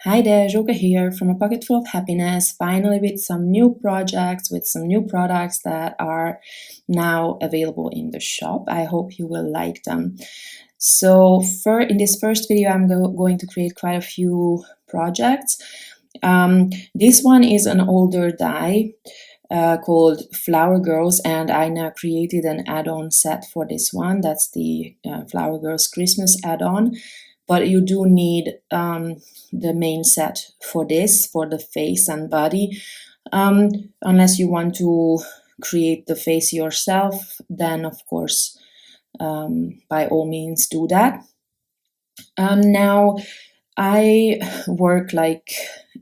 Hi there, Joke here from A Pocket Full of Happiness, finally with some new projects, with some new products that are now available in the shop. I hope you will like them. So in this first video, I'm going to create quite a few projects. This one is an older die called Flower Girls, and I now created an add-on set for this one. That's the Flower Girls Christmas add-on. But you do need the main set for this, for the face and body. Unless you want to create the face yourself, then of course, by all means do that. Now, I work like,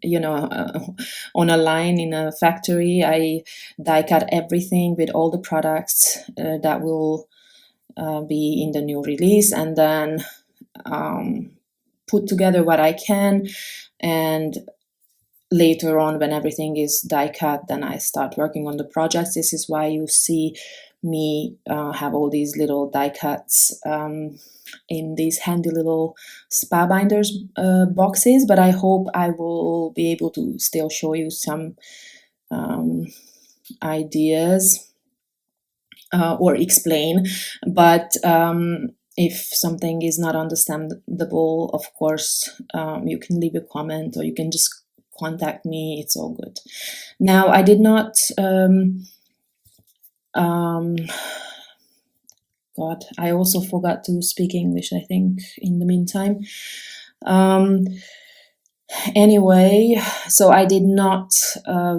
on a line in a factory. I die cut everything with all the products that will be in the new release, and then put together what I can, and later on when everything is die cut, then I start working on the projects. This is why you see me have all these little die cuts in these handy little spa binders boxes, but I hope I will be able to still show you some ideas or explain, but if something is not understandable, of course, you can leave a comment or you can just contact me. It's all good. Now, I did not, God, I also forgot to speak English, I think, in the meantime. Anyway, so I did not,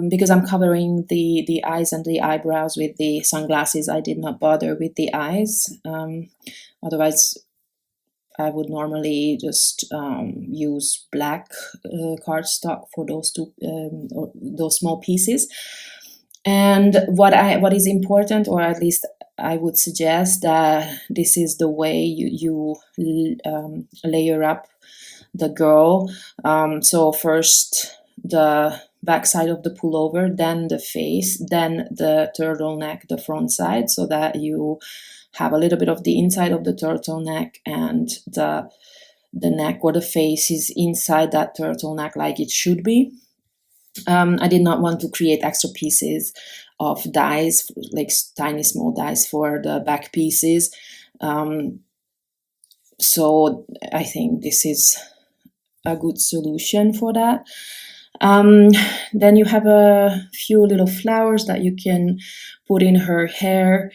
because I'm covering the eyes and the eyebrows with the sunglasses, I did not bother with the eyes. Otherwise, I would normally just use black cardstock for those two, or those small pieces. And what is important, or at least I would suggest that this is the way you layer up the girl. So first the back side of the pullover, then the face, then the turtleneck, the front side, so that you have a little bit of the inside of the turtleneck, and the neck or the face is inside that turtleneck like it should be. I did not want to create extra pieces of dies, like tiny small dies for the back pieces. So I think this is a good solution for that. Then you have a few little flowers that you can put in her hair,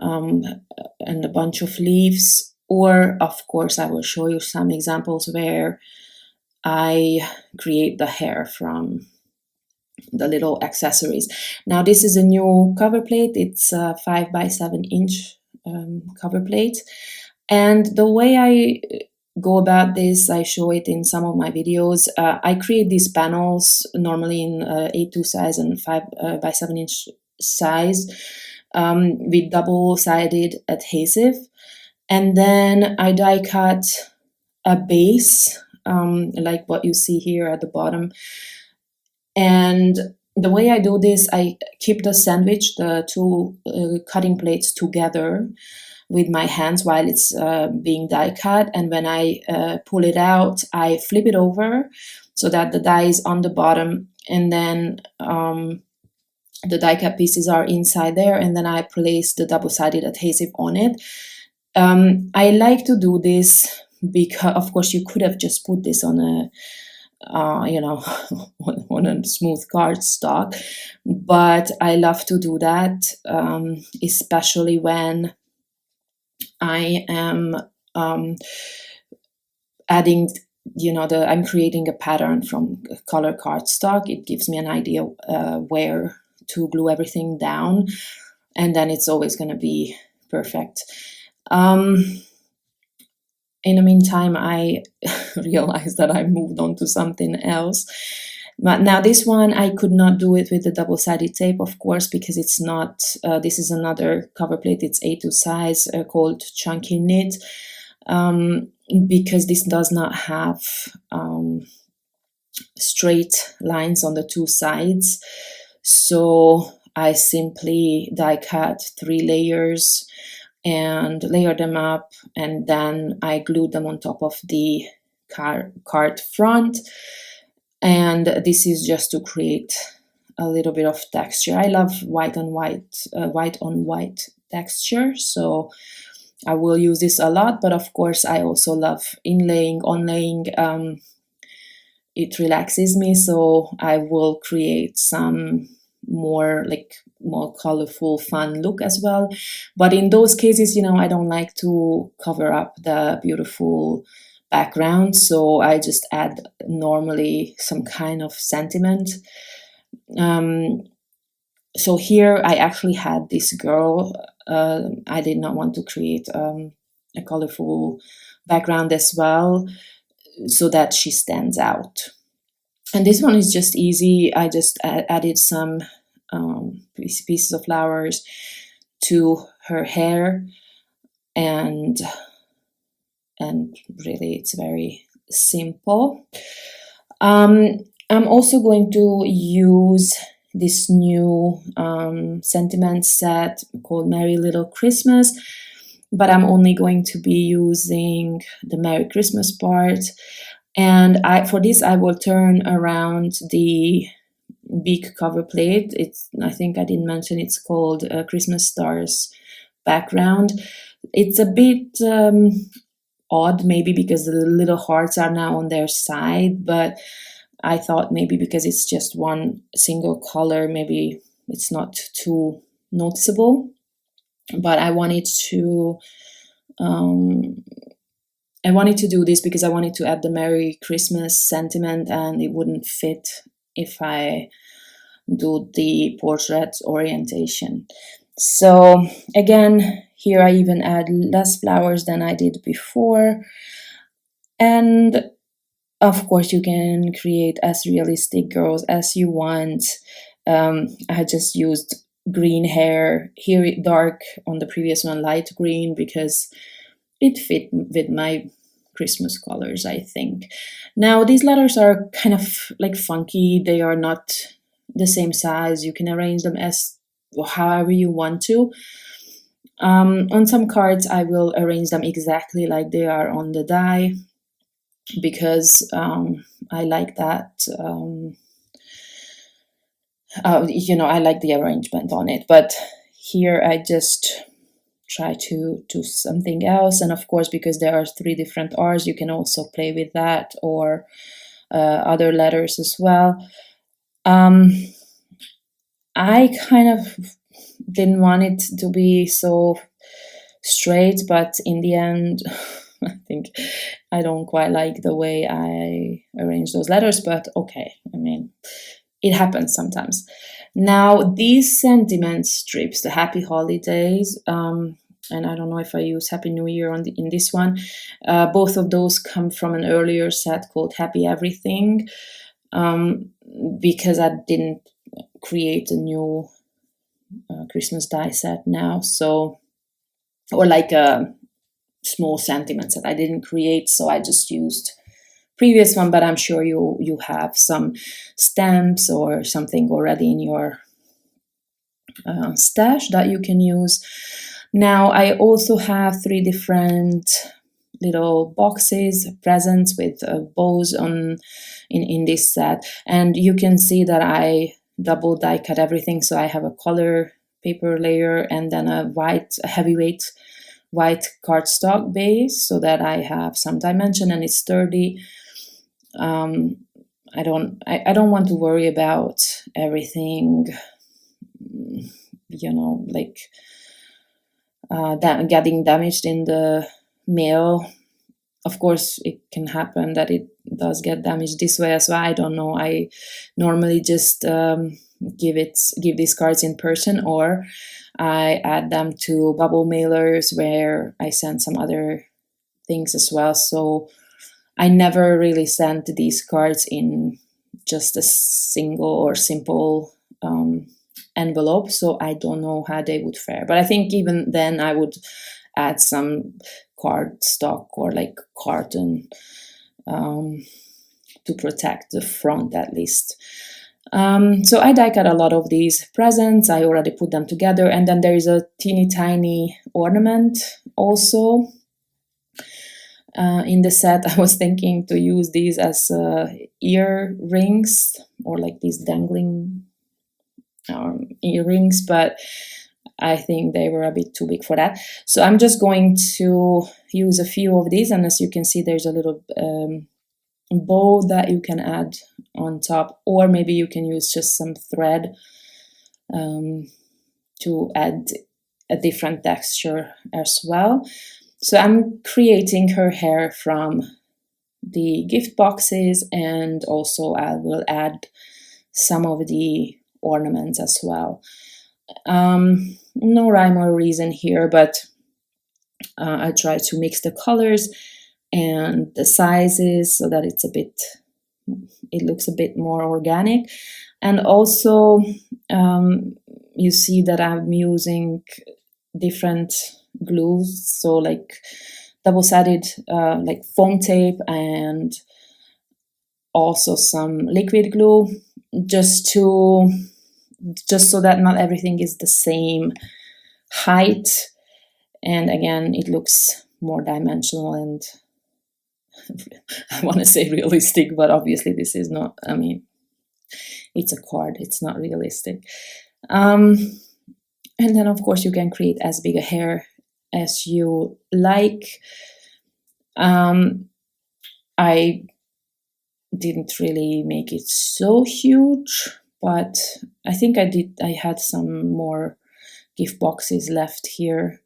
and a bunch of leaves, or of course I will show you some examples where I create the hair from the little accessories. Now, this is a new cover plate. It's a 5 by 7 inch cover plate, and the way I go about this, I show it in some of my videos. I create these panels normally in A2 size and 5 by 7 inch size with double-sided adhesive, and then I die cut a base like what you see here at the bottom. And the way I do this, I keep the sandwich, the two cutting plates together with my hands while it's being die cut, and when I pull it out, I flip it over so that the die is on the bottom, and then the die cut pieces are inside there, and then I place the double-sided adhesive on it. I like to do this because, of course, you could have just put this on a on a smooth cardstock, but I love to do that, especially when I am adding, I'm creating a pattern from color cardstock. It gives me an idea where to glue everything down, and then it's always going to be perfect. In the meantime, I realized that I moved on to something else. But now this one, I could not do it with the double-sided tape, of course, because it's not, this is another cover plate. It's A2 size called Chunky Knit, because this does not have straight lines on the two sides. So I simply die cut 3 layers and layer them up, and then I glue them on top of the card front, And this is just to create a little bit of texture. I love white on white texture, so I will use this a lot. But of course, I also love inlaying, onlaying. It relaxes me, so I will create some more colorful, fun look as well. But in those cases, I don't like to cover up the beautiful background, so I just add normally some kind of sentiment. So here I actually had this girl. I did not want to create a colorful background as well, so that she stands out. And this one is just easy. I just added some pieces of flowers to her hair, and really it's very simple. I'm also going to use this new sentiment set called Merry Little Christmas, but I'm only going to be using the Merry Christmas part. And for this, I will turn around the big cover plate. I think I didn't mention it's called Christmas Stars background. It's a bit odd, maybe because the little hearts are now on their side, but I thought maybe because it's just one single color, maybe it's not too noticeable. But I wanted to do this because I wanted to add the Merry Christmas sentiment, and it wouldn't fit if I do the portrait orientation. So again, here I even add less flowers than I did before. And of course, you can create as realistic girls as you want. I just used green hair. Here it dark, on the previous one light green, because it fit with my Christmas colors, I think. Now, these letters are kind of like funky. They are not the same size. You can arrange them as however you want to. On some cards, I will arrange them exactly like they are on the die, because I like that. I like the arrangement on it. But here I just try to do something else. And of course, because there are 3 different R's, you can also play with that, or other letters as well. I kind of didn't want it to be so straight, but in the end, I think I don't quite like the way I arrange those letters, but okay, I mean, it happens sometimes. Now, these sentiment strips, the Happy Holidays, and I don't know if I use Happy New Year in this one, both of those come from an earlier set called Happy Everything, because I didn't create a new Christmas die set now, so, or like a small sentiment set I didn't create, so I just used previous one, but I'm sure you have some stamps or something already in your stash that you can use. Now, I also have 3 different little boxes, presents with bows in this set, and you can see that I double die cut everything. So I have a color paper layer and then a heavyweight white cardstock base, so that I have some dimension and it's sturdy. I don't want to worry about everything, like that getting damaged in the mail. Of course, it can happen that it does get damaged this way as well. I don't know. I normally just give these cards in person, or I add them to bubble mailers where I send some other things as well. So I never really sent these cards in just a single or simple envelope, so I don't know how they would fare. But I think even then I would add some cardstock or like carton to protect the front at least. So I die cut a lot of these presents. I already put them together, and then there is a teeny tiny ornament also. in the set. I was thinking to use these as earrings, or like these dangling earrings, but I think they were a bit too big for that. So I'm just going to use a few of these, and as you can see, there's a little bow that you can add on top, or maybe you can use just some thread to add a different texture as well. So I'm creating her hair from the gift boxes, and also I will add some of the ornaments as well. No rhyme or reason here, but I try to mix the colors and the sizes so that it looks a bit more organic. And also you see that I'm using different glues, so like double-sided like foam tape, and also some liquid glue, just so that not everything is the same height, and again it looks more dimensional and I want to say realistic, but obviously this is not, I mean, it's a card, it's not realistic. And then of course you can create as big a hair as you like. I didn't really make it so huge, but I think I had some more gift boxes left here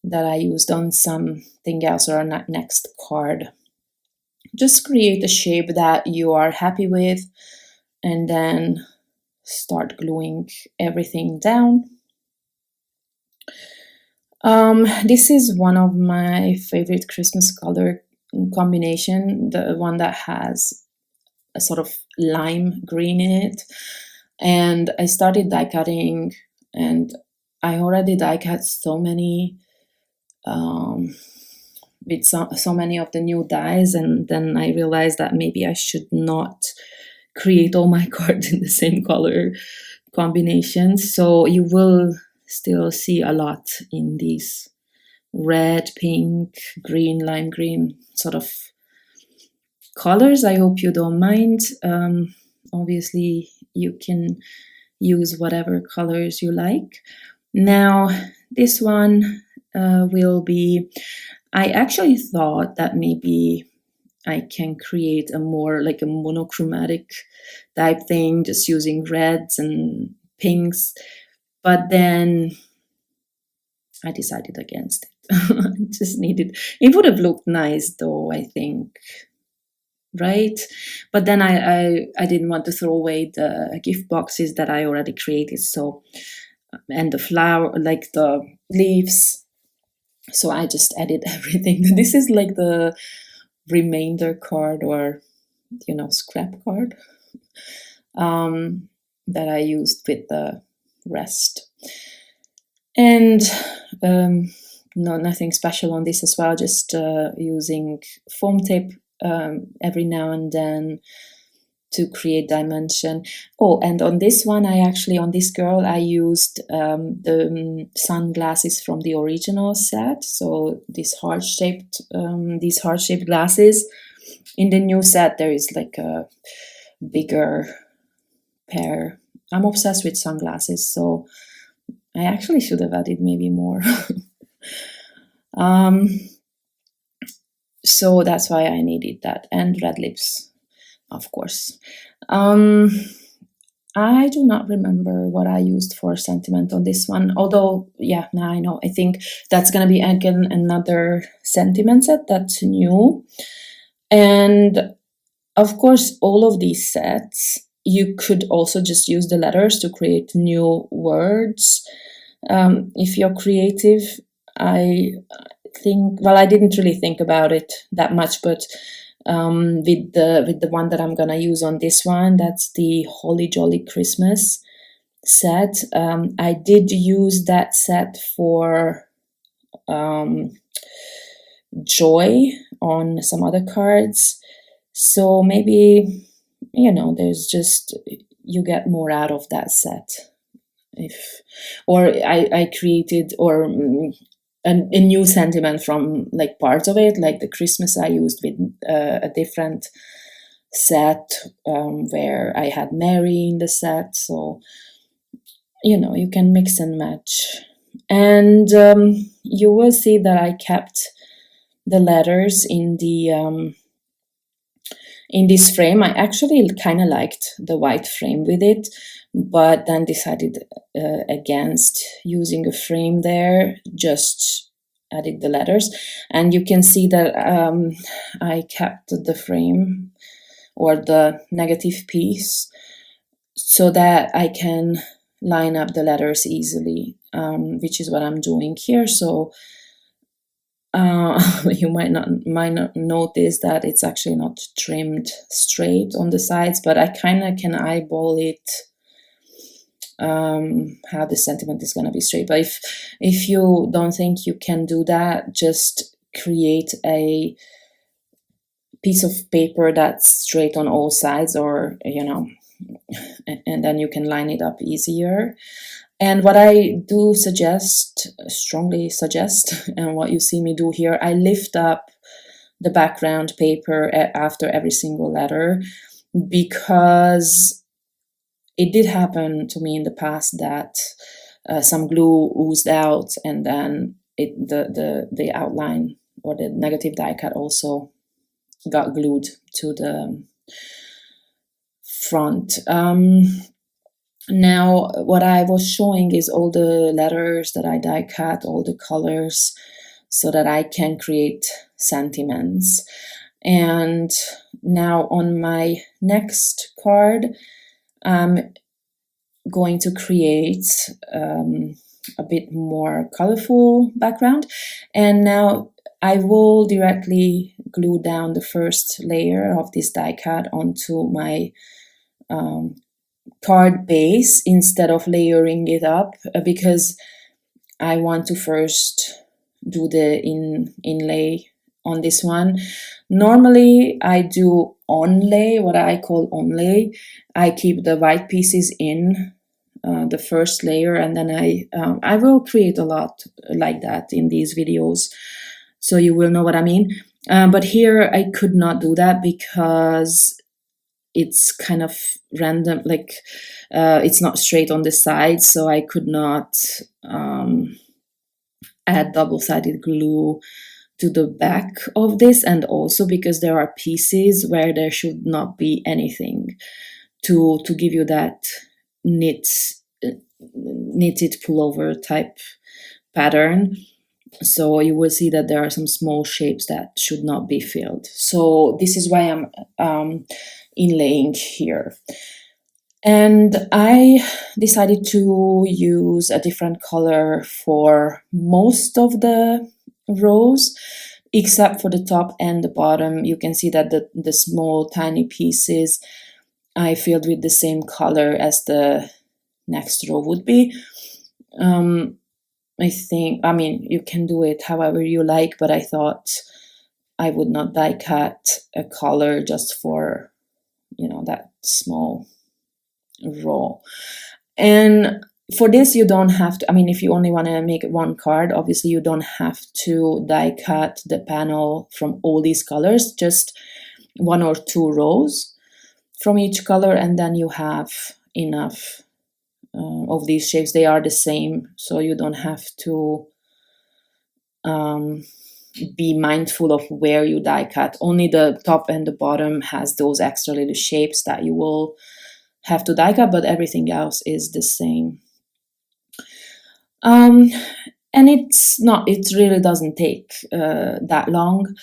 that I used on something else or a next card. Just create a shape that you are happy with, and then start gluing everything down. This is one of my favorite Christmas color combination, the one that has a sort of lime green in it. And I started die cutting, and I already die cut so many with so many of the new dyes, and then I realized that maybe I should not create all my cards in the same color combinations. So you will still see a lot in these red, pink, green, lime green sort of colors. I hope you don't mind. Obviously you can use whatever colors you like. Now this one will be, I actually thought that maybe I can create a more like a monochromatic type thing, just using reds and pinks, but then I decided against it. It would have looked nice though, I think, right? But then I didn't want to throw away the gift boxes that I already created, so, and the flower, like the leaves, so I just added everything. This is like the remainder card, or scrap card, that I used with the rest. And no, nothing special on this as well, just using foam tape every now and then to create dimension. Oh, and on this one, on this girl, I used the sunglasses from the original set. So these heart-shaped glasses. In the new set, there is like a bigger pair. I'm obsessed with sunglasses, so I actually should have added maybe more. So that's why I needed that, and red lips, of course. I do not remember what I used for sentiment on this one, although, yeah, now I know. I think that's going to be again another sentiment set that's new. And of course, all of these sets, you could also just use the letters to create new words. If you're creative, I think, well, I didn't really think about it that much, but with the one that I'm gonna use on this one, that's the Holly Jolly Christmas set. I did use that set for joy on some other cards, so maybe there's just, you get more out of that set. I created, or a new sentiment from like parts of it, like the Christmas I used with a different set where I had Mary in the set. So, you can mix and match. And you will see that I kept the letters in this frame. I actually kind of liked the white frame with it, but then decided against using a frame there, just added the letters. And you can see that I kept the frame or the negative piece so that I can line up the letters easily, which is what I'm doing here. So you might not notice that it's actually not trimmed straight on the sides, but I kind of can eyeball it, how the sentiment is going to be straight. But if you don't think you can do that, just create a piece of paper that's straight on all sides, or and then you can line it up easier. And what I do strongly suggest, and what you see me do here, I lift up the background paper after every single letter, because it did happen to me in the past that some glue oozed out, and then the outline or the negative die cut also got glued to the front. Now, what I was showing is all the letters that I die cut, all the colors, so that I can create sentiments. And now on my next card, I'm going to create a bit more colorful background. And now I will directly glue down the first layer of this die cut onto my card base instead of layering it up, because I want to first do the inlay on this one. Normally I do onlay, what I call onlay. I keep the white pieces in the first layer, and then I will create a lot like that in these videos, so you will know what I mean. But here I could not do that because it's kind of random, like it's not straight on the sides, so I could not add double-sided glue to the back of this, and also because there are pieces where there should not be anything to give you that knitted pullover type pattern. So you will see that there are some small shapes that should not be filled. So this is why I'm inlaying here. And I decided to use a different color for most of the rows, except for the top and the bottom. You can see that the small tiny pieces I filled with the same color as the next row would be. I mean, you can do it however you like, but I thought I would not die cut a color just for, that small row. And for this, you don't have to, if you only want to make one card, obviously you don't have to die cut the panel from all these colors, just 1 or 2 rows from each color, and then you have enough of these shapes. They are the same, so you don't have to be mindful of where you die cut. Only the top and the bottom has those extra little shapes that you will have to die cut, but everything else is the same. And it really doesn't take that long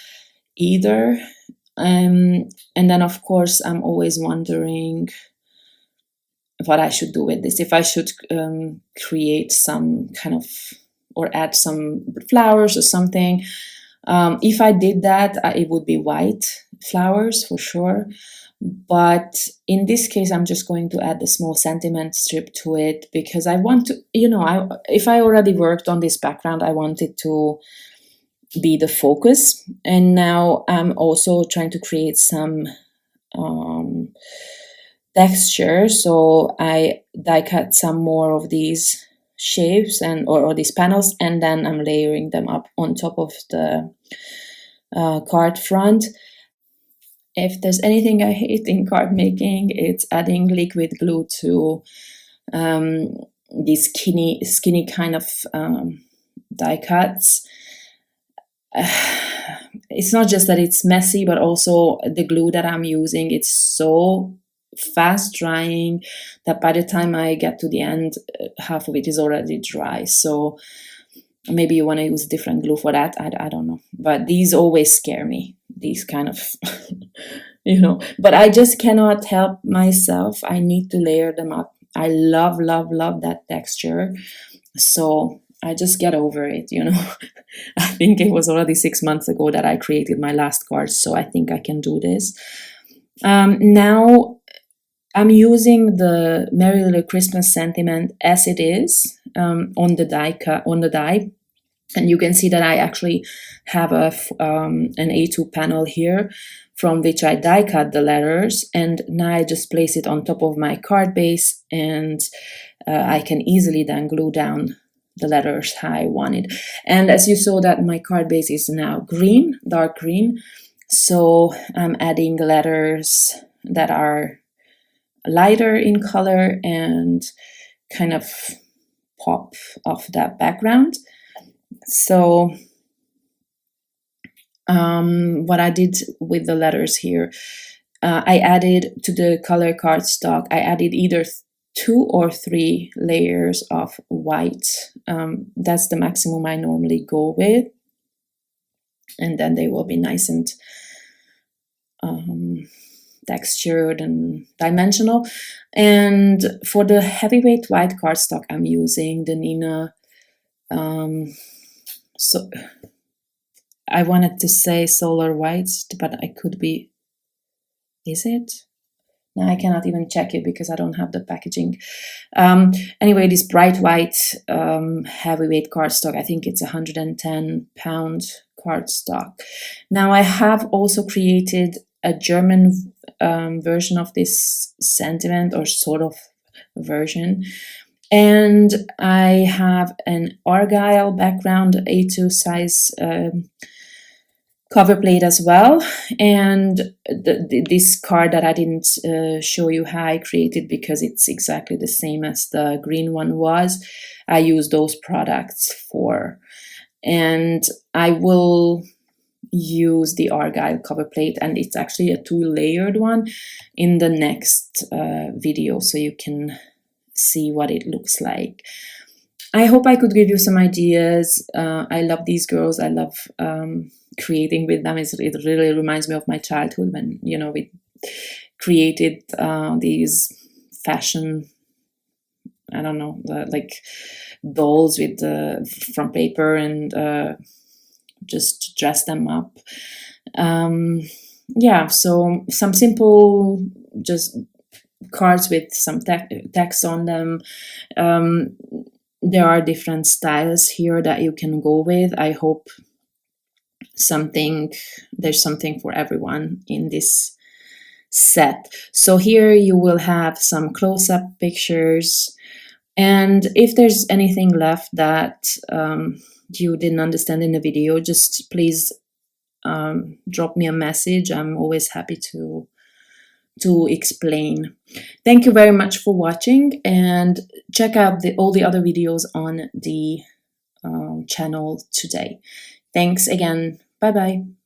either. And then of course I'm always wondering what I should do with this, if I should create some kind of, or add some flowers or something. If I did that, it would be white flowers for sure. But in this case, I'm just going to add the small sentiment strip to it, because I want to, if I already worked on this background, I want it to be the focus. And now I'm also trying to create some texture, so I die cut some more of these shapes and or these panels, and then I'm layering them up on top of the card front. If there's anything I hate in card making, it's adding liquid glue to these skinny kind of die cuts. It's not just that it's messy, but also the glue that I'm using, it's so fast drying that by the time I get to the end, half of it is already dry. So maybe you want to use different glue for that. I don't know. But these always scare me, these kind of, but I just cannot help myself. I need to layer them up. I love that texture. So I just get over it, I think it was already 6 months ago that I created my last card, so I think I can do this. Now I'm using the Merry Little Christmas sentiment as it is on the die, and you can see that I actually have an A2 panel here from which I die cut the letters, and now I just place it on top of my card base, and I can easily then glue down the letters how I want it. And as you saw, that my card base is now green, dark green, so I'm adding letters that are lighter in color and kind of pop off that background. So what I did with the letters here, I added to the color cardstock, I added either 2 or 3 layers of white. That's the maximum I normally go with, and then they will be nice and textured and dimensional. And for the heavyweight white cardstock, I'm using the Neenah. So I wanted to say Solar Whites, but I could be. Is it? No, I cannot even check it because I don't have the packaging. Anyway, this bright white heavyweight cardstock, I think it's 110-pound cardstock. Now I have also created a German version of this sentiment, or sort of version. And I have an Argyle background, A2 size cover plate as well, and this card that I didn't show you how I created because it's exactly the same as the green one was, I use those products for, and I will use the Argyle cover plate, and it's actually a 2-layered one, in the next video, so you can see what it looks like. I hope I could give you some ideas. I love these girls. I love creating with them. It really reminds me of my childhood when, we created these fashion, I don't know, like dolls with from paper, and just dress them up. Yeah, so some simple, just cards with some text on them. There are different styles here that you can go with. I hope there's something for everyone in this set. So here you will have some close-up pictures, and if there's anything left that you didn't understand in the video, just please drop me a message. I'm always happy to explain. Thank you very much for watching, and check out all the other videos on the channel today. Thanks again. Bye bye.